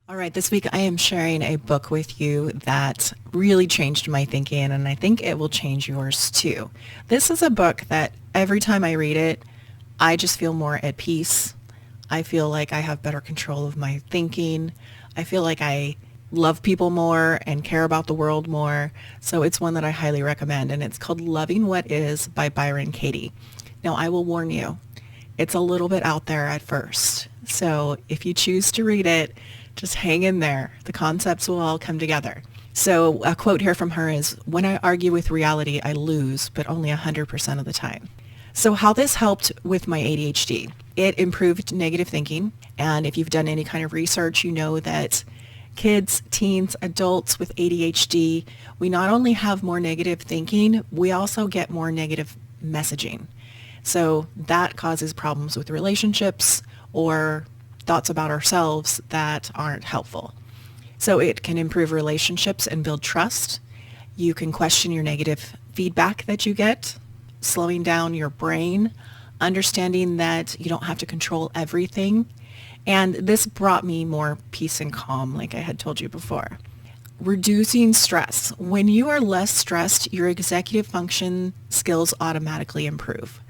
All right, this week I am sharing a book with you that really changed my thinking, and I think it will change yours too. This is a book that every time I read it, I just feel more at peace. I feel like I have better control of my thinking. I feel like I love people more and care about the world more. So it's one that I highly recommend, and it's called Loving What Is by Byron Katie. Now, I will warn you, it's a little bit out there at first. So if you choose to read it, just hang in there. The concepts will all come together. So a quote here from her is, "When I argue with reality, I lose, but only 100% of the time." So how this helped with my ADHD, it improved negative thinking. And if you've done any kind of research, you know that kids, teens, adults with ADHD, we not only have more negative thinking, we also get more negative messaging. So that causes problems with relationships or thoughts about ourselves that aren't helpful. So it can improve relationships and build trust. You can question your negative feedback that you get, slowing down your brain, understanding that you don't have to control everything. And this brought me more peace and calm, like I had told you before. Reducing stress. When you are less stressed, your executive function skills automatically improve.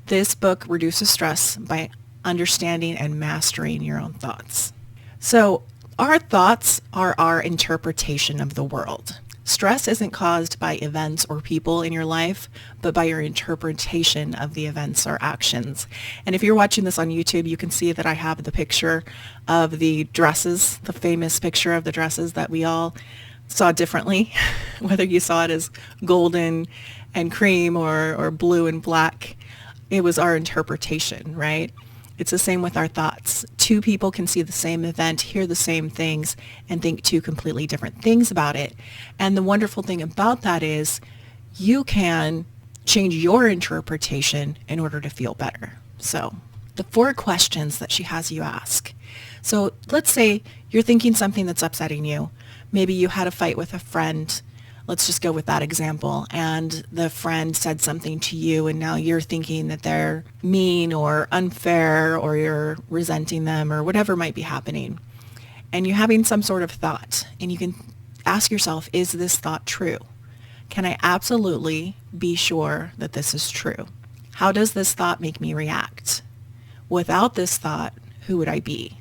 This book reduces stress by understanding and mastering your own thoughts. So our thoughts are our interpretation of the world. Stress isn't caused by events or people in your life, but by your interpretation of the events or actions. And if you're watching this on YouTube, you can see that I have the picture of the dresses, the famous picture of the dresses that we all saw differently, whether you saw it as golden and cream or blue and black. It was our interpretation, right? It's the same with our thoughts. Two people can see the same event, hear the same things, and think two completely different things about it. And the wonderful thing about that is you can change your interpretation in order to feel better. So the 4 questions that she has you ask. So let's say you're thinking something that's upsetting you. Maybe you had a fight with a friend. Let's just go with that example. And the friend said something to you, and now you're thinking that they're mean or unfair, or you're resenting them, or whatever might be happening. And you're having some sort of thought, and you can ask yourself, is this thought true? Can I absolutely be sure that this is true? How does this thought make me react? Without this thought, who would I be?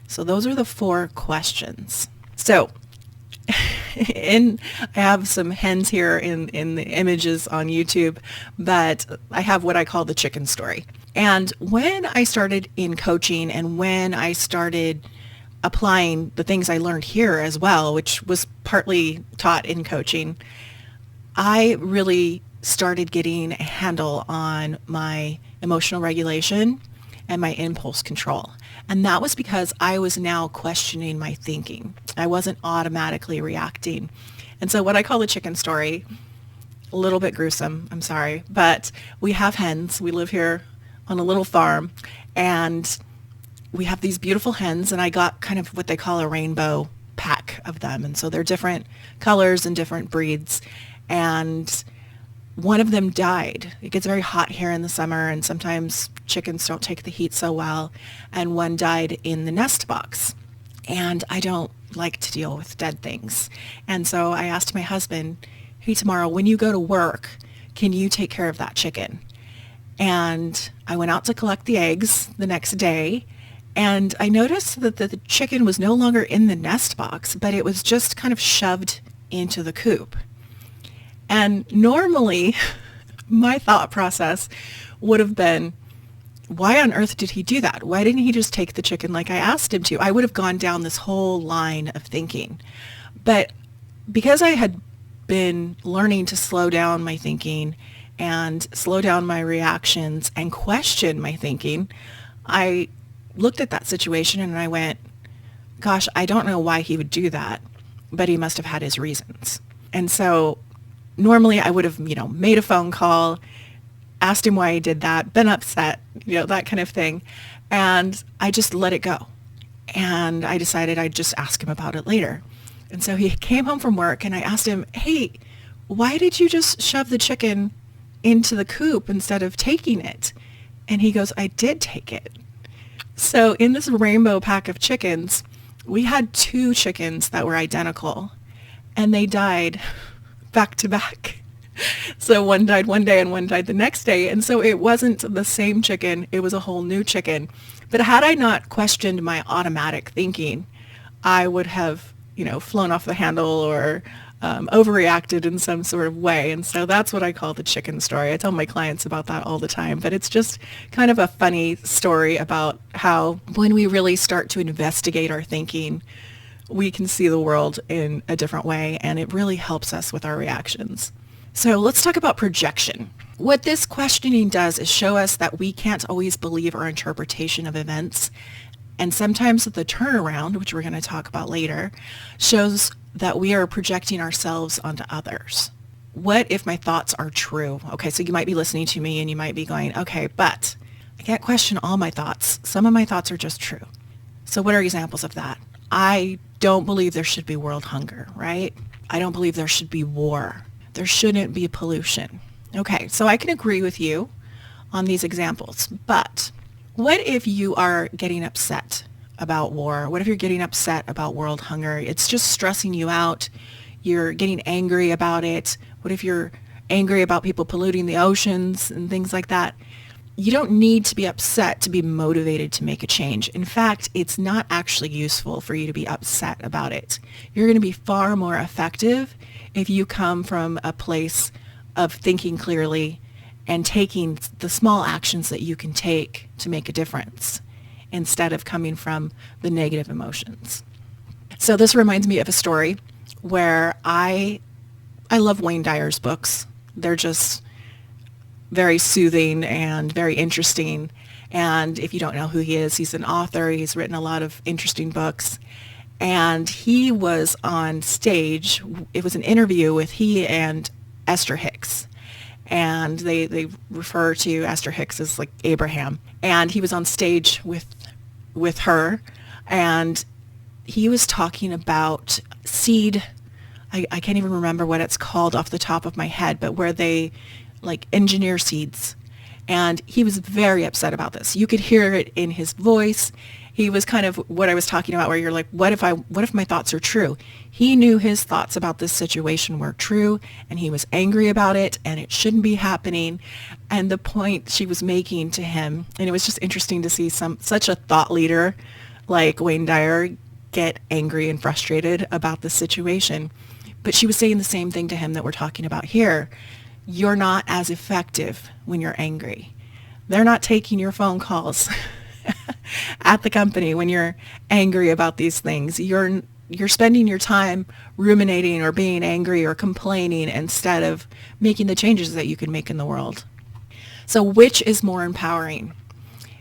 So those are the 4 questions. So I have some hens here in the images on YouTube, but I have what I call the chicken story. And when I started in coaching and when I started applying the things I learned here as well, which was partly taught in coaching, I really started getting a handle on my emotional regulation and my impulse control. And that was because I was now questioning my thinking. I wasn't automatically reacting. And so what I call the chicken story, a little bit gruesome, I'm sorry, but we have hens. We live here on a little farm, and we have these beautiful hens, and I got kind of what they call a rainbow pack of them. And so they're different colors and different breeds. And one of them died. It gets very hot here in the summer, and sometimes chickens don't take the heat so well. And one died in the nest box. And I don't like to deal with dead things. And so I asked my husband, hey, tomorrow when you go to work, can you take care of that chicken? And I went out to collect the eggs the next day, and I noticed that the chicken was no longer in the nest box, but it was just kind of shoved into the coop. And normally my thought process would have been, why on earth did he do that? Why didn't he just take the chicken like I asked him to? I would have gone down this whole line of thinking. But because I had been learning to slow down my thinking and slow down my reactions and question my thinking, I looked at that situation and I went, gosh, I don't know why he would do that, but he must have had his reasons. And so normally I would have, made a phone call, asked him why he did that, been upset, that kind of thing. And I just let it go. And I decided I'd just ask him about it later. And so he came home from work and I asked him, hey, why did you just shove the chicken into the coop instead of taking it? And he goes, I did take it. So in this rainbow pack of chickens, We had two chickens that were identical, and they died back to back. So one died one day and one died the next day. And so it wasn't the same chicken. It was a whole new chicken. But had I not questioned my automatic thinking, I would have, flown off the handle or overreacted in some sort of way. And so that's what I call the chicken story. I tell my clients about that all the time, but it's just kind of a funny story about how when we really start to investigate our thinking, we can see the world in a different way, and it really helps us with our reactions. So let's talk about projection. What this questioning does is show us that we can't always believe our interpretation of events. And sometimes the turnaround, which we're going to talk about later, shows that we are projecting ourselves onto others. What if my thoughts are true? Okay, so you might be listening to me and you might be going, okay, but I can't question all my thoughts. Some of my thoughts are just true. So what are examples of that? I don't believe there should be world hunger, right? I don't believe there should be war. There shouldn't be pollution. Okay, so I can agree with you on these examples, but what if you are getting upset about war? What if you're getting upset about world hunger? It's just stressing you out. You're getting angry about it. What if you're angry about people polluting the oceans and things like that? You don't need to be upset to be motivated to make a change. In fact, it's not actually useful for you to be upset about it. You're going to be far more effective if you come from a place of thinking clearly and taking the small actions that you can take to make a difference instead of coming from the negative emotions. So this reminds me of a story where I love Wayne Dyer's books. They're just very soothing and very interesting. And if you don't know who he is, he's an author. He's written a lot of interesting books. And he was on stage. It was an interview with he and Esther Hicks. And they refer to Esther Hicks as like Abraham. And he was on stage with her. And he was talking about seed. I can't even remember what it's called off the top of my head, but where they like engineer seeds. And he was very upset about this. You could hear it in his voice. He was kind of what I was talking about, where you're like, what if my thoughts are true? He knew his thoughts about this situation were true, and he was angry about it, and it shouldn't be happening. And the point she was making to him, and it was just interesting to see such a thought leader like Wayne Dyer get angry and frustrated about the situation. But she was saying the same thing to him that we're talking about here. You're not as effective when you're angry. They're not taking your phone calls at the company when you're angry about these things. You're spending your time ruminating or being angry or complaining instead of making the changes that you can make in the world. So which is more empowering?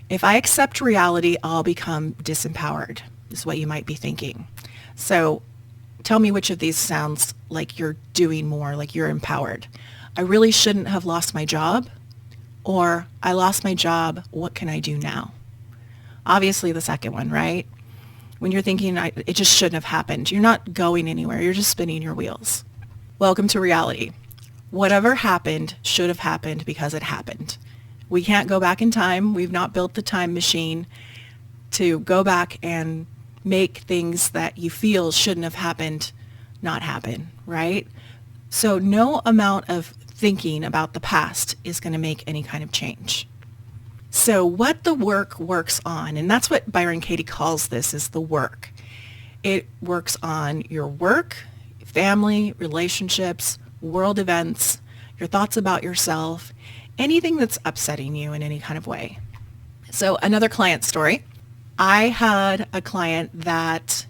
If I accept reality, I'll become disempowered, is what you might be thinking. So tell me which of these sounds like you're doing more, like you're empowered. I really shouldn't have lost my job, or I lost my job, what can I do now? Obviously the second one, right? When you're thinking it just shouldn't have happened, you're not going anywhere, you're just spinning your wheels. Welcome to reality. Whatever happened should have happened because it happened. We can't go back in time. We've not built the time machine to go back and make things that you feel shouldn't have happened not happen, right? So no amount of thinking about the past is going to make any kind of change. So what the work works on, and that's what Byron Katie calls this, is the work. It works on your work, family, relationships, world events, your thoughts about yourself, anything that's upsetting you in any kind of way. So another client story. I had a client that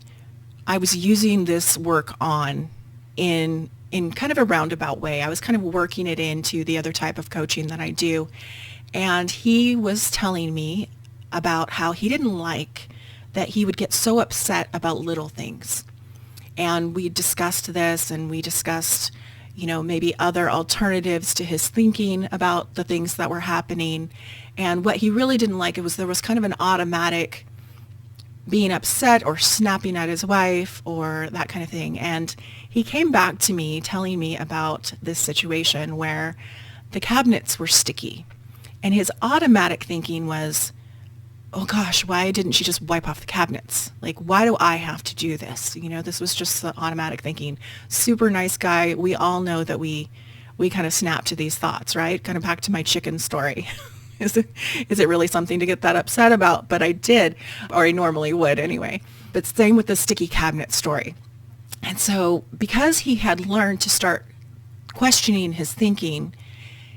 I was using this work on in kind of a roundabout way. I was kind of working it into the other type of coaching that I do. And he was telling me about how he didn't like that he would get so upset about little things. And we discussed this, and we discussed, maybe other alternatives to his thinking about the things that were happening. And what he really didn't like, there was kind of an automatic being upset or snapping at his wife or that kind of thing. And he came back to me telling me about this situation where the cabinets were sticky. And his automatic thinking was, oh gosh, why didn't she just wipe off the cabinets? Like, why do I have to do this? This was just the automatic thinking. Super nice guy. We all know that we kind of snap to these thoughts, right? Kind of back to my chicken story. Is it really something to get that upset about? But I did, or I normally would anyway. But same with the sticky cabinet story. And so because he had learned to start questioning his thinking,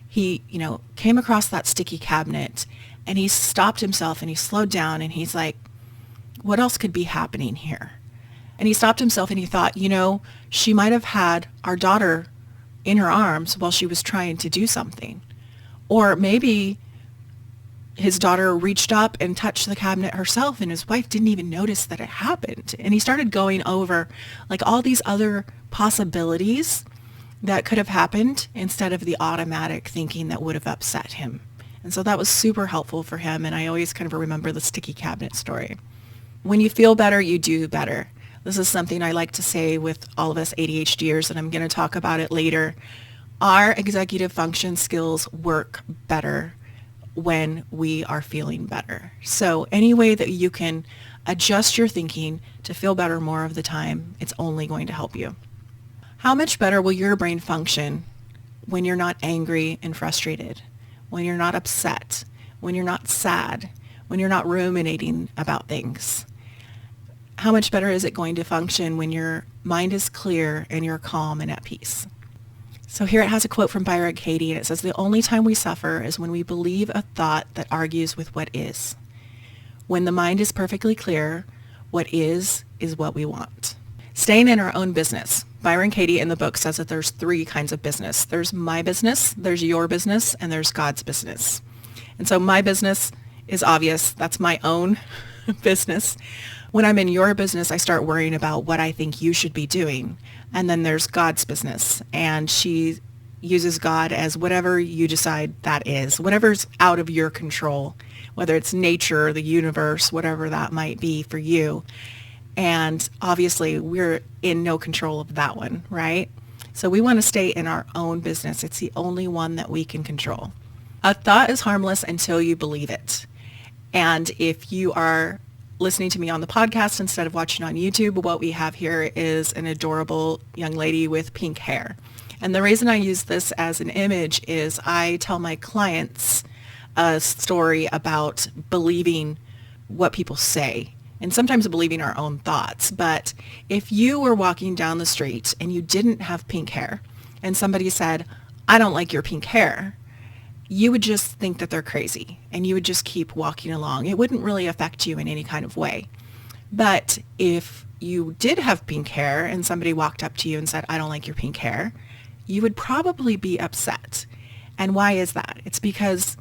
he, came across that sticky cabinet and he stopped himself and he slowed down and he's like, what else could be happening here? And he stopped himself and he thought, she might have had our daughter in her arms while she was trying to do something. Or maybe his daughter reached up and touched the cabinet herself and his wife didn't even notice that it happened. And he started going over like all these other possibilities that could have happened instead of the automatic thinking that would have upset him. And so that was super helpful for him. And I always kind of remember the sticky cabinet story. When you feel better, you do better. This is something I like to say with all of us ADHDers, and I'm going to talk about it later. Our executive function skills work better when we are feeling better. So any way that you can adjust your thinking to feel better more of the time, it's only going to help you. How much better will your brain function when you're not angry and frustrated, when you're not upset, when you're not sad, when you're not ruminating about things? How much better is it going to function when your mind is clear and you're calm and at peace? So here it has a quote from Byron Katie, and it says, the only time we suffer is when we believe a thought that argues with what is. When the mind is perfectly clear, what is what we want. Staying in our own business. Byron Katie in the book says that there's 3 kinds of business. There's my business, there's your business, and there's God's business. And so my business is obvious. That's my own business. When I'm in your business, I start worrying about what I think you should be doing. And then there's God's business. And she uses God as whatever you decide that is, whatever's out of your control, whether it's nature, the universe, whatever that might be for you. And obviously, we're in no control of that one, right? So we want to stay in our own business. It's the only one that we can control. A thought is harmless until you believe it. And if you are listening to me on the podcast instead of watching on YouTube, what we have here is an adorable young lady with pink hair. And the reason I use this as an image is I tell my clients a story about believing what people say and sometimes believing our own thoughts. But if you were walking down the street and you didn't have pink hair and somebody said, I don't like your pink hair, you would just think that they're crazy and you would just keep walking along. It wouldn't really affect you in any kind of way. But if you did have pink hair and somebody walked up to you and said, I don't like your pink hair, you would probably be upset. And why is that? It's because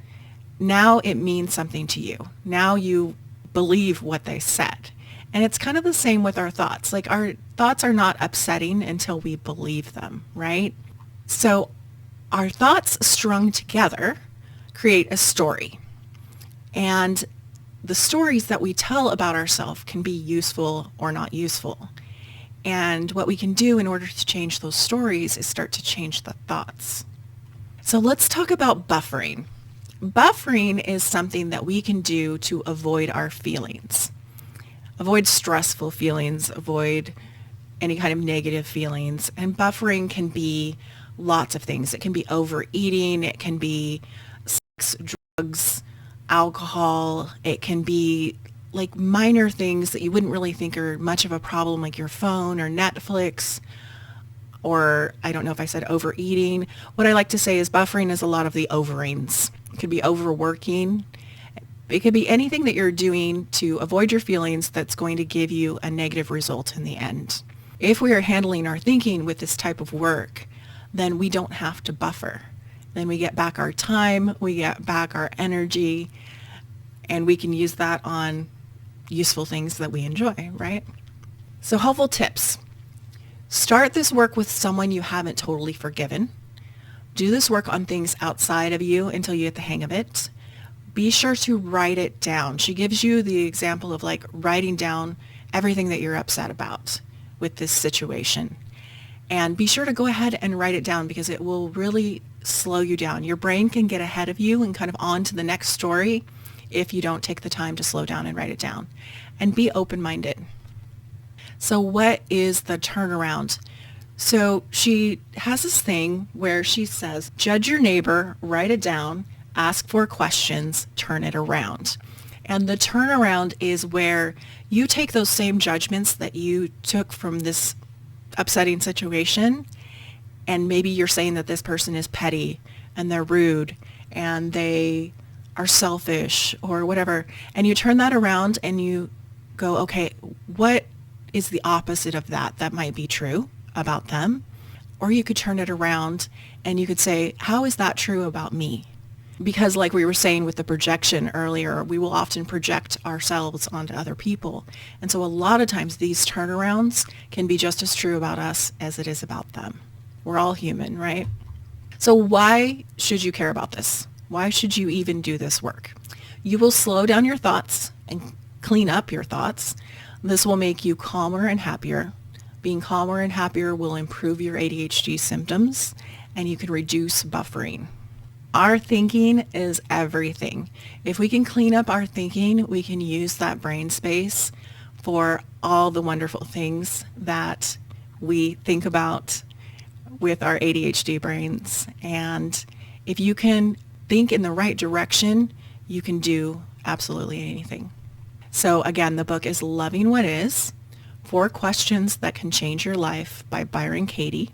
now it means something to you. Now you believe what they said. And it's kind of the same with our thoughts. Like our thoughts are not upsetting until we believe them, right? So our thoughts strung together create a story. And the stories that we tell about ourselves can be useful or not useful. And what we can do in order to change those stories is start to change the thoughts. So let's talk about buffering. Buffering is something that we can do to avoid our feelings. Avoid stressful feelings, avoid any kind of negative feelings. And buffering can be lots of things. It can be overeating. It can be sex, drugs, alcohol. It can be like minor things that you wouldn't really think are much of a problem, like your phone or Netflix, or I don't know if I said overeating. What I like to say is buffering is a lot of the overings. It could be overworking. It could be anything that you're doing to avoid your feelings that's going to give you a negative result in the end. If we are handling our thinking with this type of work, then we don't have to buffer. Then we get back our time, we get back our energy, and we can use that on useful things that we enjoy, right? So helpful tips. Start this work with someone you haven't totally forgiven. Do this work on things outside of you until you get the hang of it. Be sure to write it down. She gives you the example of like writing down everything that you're upset about with this situation. And be sure to go ahead and write it down because it will really slow you down. Your brain can get ahead of you and kind of on to the next story if you don't take the time to slow down and write it down. And be open-minded. So what is the turnaround? So she has this thing where she says, judge your neighbor, write it down, ask for questions, turn it around. And the turnaround is where you take those same judgments that you took from this upsetting situation, and maybe you're saying that this person is petty and they're rude and they are selfish or whatever, and you turn that around and you go, okay, what is the opposite of that that might be true about them? Or you could turn it around and you could say, how is that true about me? Because like we were saying with the projection earlier, we will often project ourselves onto other people. And so a lot of times these turnarounds can be just as true about us as it is about them. We're all human, right? So why should you care about this? Why should you even do this work? You will slow down your thoughts and clean up your thoughts. This will make you calmer and happier. Being calmer and happier will improve your ADHD symptoms, and you can reduce buffering. Our thinking is everything. If we can clean up our thinking, we can use that brain space for all the wonderful things that we think about with our ADHD brains. And if you can think in the right direction, you can do absolutely anything. So again, the book is Loving What Is, 4 Questions That Can Change Your Life by Byron Katie.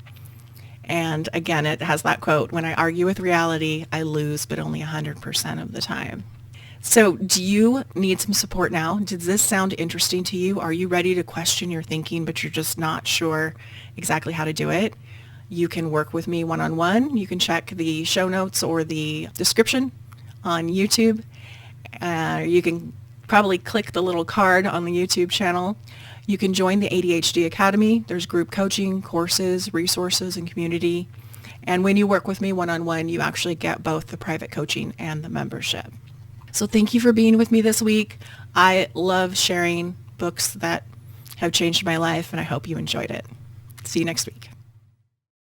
And again, it has that quote, when I argue with reality, I lose, but only 100% of the time. So do you need some support now? Does this sound interesting to you? Are you ready to question your thinking, but you're just not sure exactly how to do it? You can work with me one-on-one. You can check the show notes or the description on YouTube. You can probably click the little card on the YouTube channel. You can join the ADHD Academy. There's group coaching, courses, resources, and community. And when you work with me one-on-one, you actually get both the private coaching and the membership. So thank you for being with me this week. I love sharing books that have changed my life, and I hope you enjoyed it. See you next week.